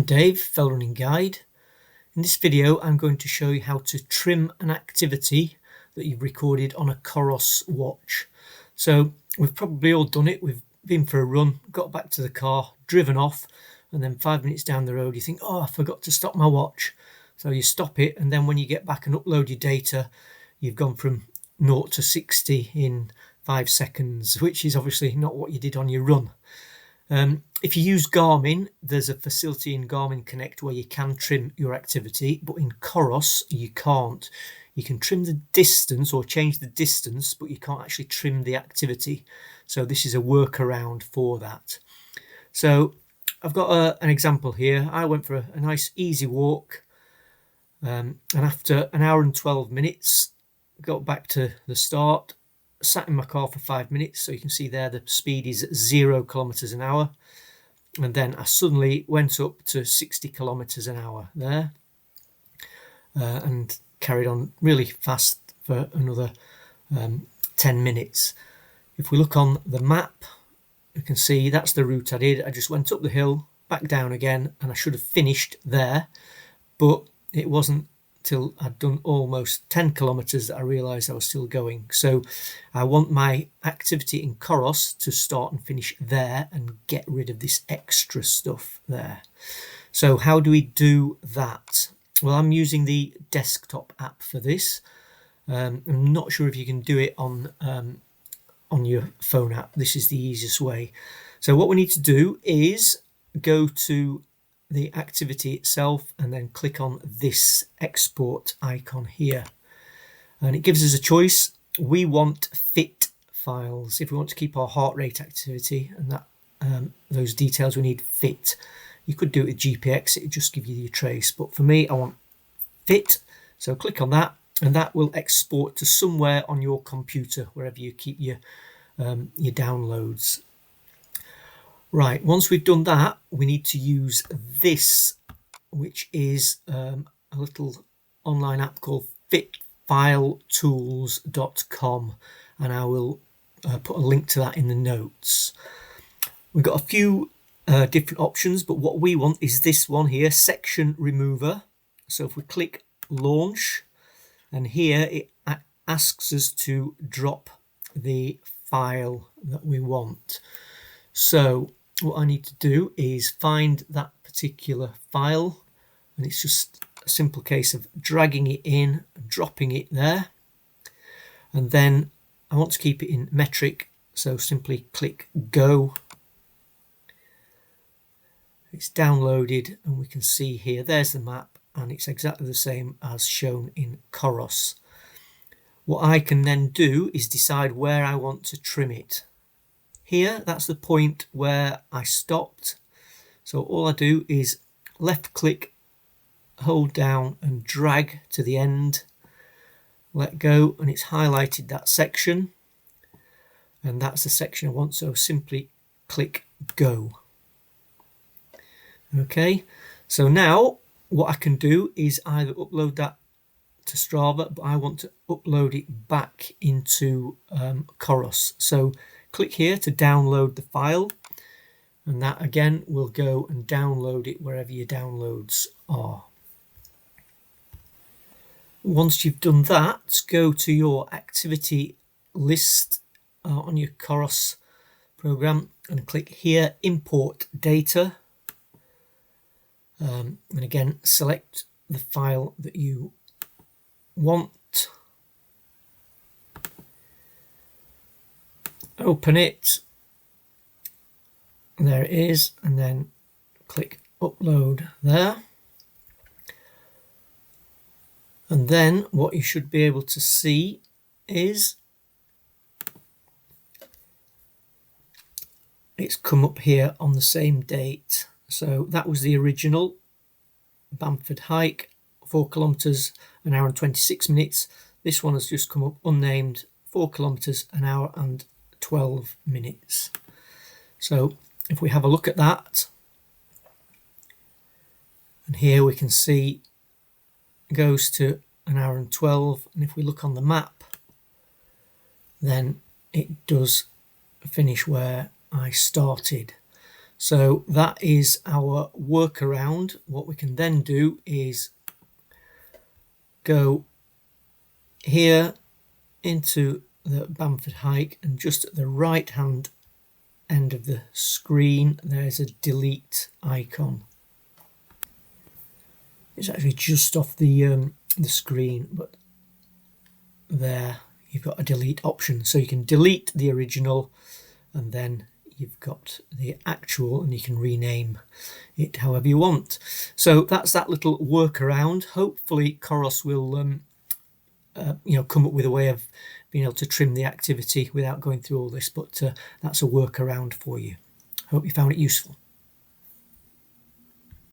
I'm Dave, Fell Running Guide. In this video I'm going to show you how to trim an activity that you've recorded on a Coros watch. So we've probably all done it. We've been for a run, got back to the car, driven off, and then 5 minutes down the road you think, oh, I forgot to stop my watch. So you stop it, and then when you get back and upload your data, you've gone from 0 to 60 in 5 seconds, which is obviously not what you did on your run. If you use Garmin, there's a facility in Garmin Connect where you can trim your activity, but in Coros you can't. You can trim the distance or change the distance, but you can't actually trim the activity. So this is a workaround for that. So I've got an example here. I went for a nice easy walk, and after an hour and 12 minutes, got back to the start, sat in my car for 5 minutes. So you can see there the speed is 0 kilometers an hour. And then I suddenly went up to 60 kilometers an hour there, and carried on really fast for another 10 minutes. If we look on the map, you can see that's the route I did. I just went up the hill, back down again, and I should have finished there, but it wasn't till I'd done almost 10 kilometers that I realized I was still going. So I want my activity in Coros to start and finish there and get rid of this extra stuff there. So how do we do that? Well, I'm using the desktop app for this. I'm not sure if you can do it on your phone app. This is the easiest way. So what we need to do is go to the activity itself and then click on this export icon here, and it gives us a choice. We want fit files. If we want to keep our heart rate activity and that those details, we need fit. You could do it with GPX, it would just give you your trace, but for me I want fit. So click on that, and that will export to somewhere on your computer, wherever you keep your downloads. Right, once we've done that, we need to use this, which is a little online app called fitfiletools.com, and I will put a link to that in the notes. We've got a few different options, but what we want is this one here, section remover. So if we click launch, and here it asks us to drop the file that we want. So what I need to do is find that particular file, and it's just a simple case of dragging it in and dropping it there. And then I want to keep it in metric, so simply click go. It's downloaded, and we can see here there's the map, and it's exactly the same as shown in Coros. What I can then do is decide where I want to trim it. Here, that's the point where I stopped. So all I do is left click, hold down and drag to the end, let go, and it's highlighted that section. And that's the section I want, so simply click go. Okay, so now what I can do is either upload that to Strava, but I want to upload it back into Coros. So click here to download the file, and that again will go and download it wherever your downloads are. Once you've done that, go to your activity list on your Coros program and click here, import data, and again select the file that you want, open it, there it is, and then click upload there. And then what you should be able to see is it's come up here on the same date. So that was the original Bamford hike, 4 kilometers an hour and 26 minutes. This one has just come up unnamed, 4 kilometers an hour and 12 minutes. So if we have a look at that, and here we can see it goes to an hour and 12, and if we look on the map, then it does finish where I started. So that is our workaround. What we can then do is go here into the Bamford hike, and just at the right hand end of the screen there's a delete icon. It's actually just off the screen, but there you've got a delete option, so you can delete the original and then you've got the actual, and you can rename it however you want. So that's that little workaround. Hopefully Coros will come up with a way of being able to trim the activity without going through all this, but that's a workaround for you. Hope you found it useful.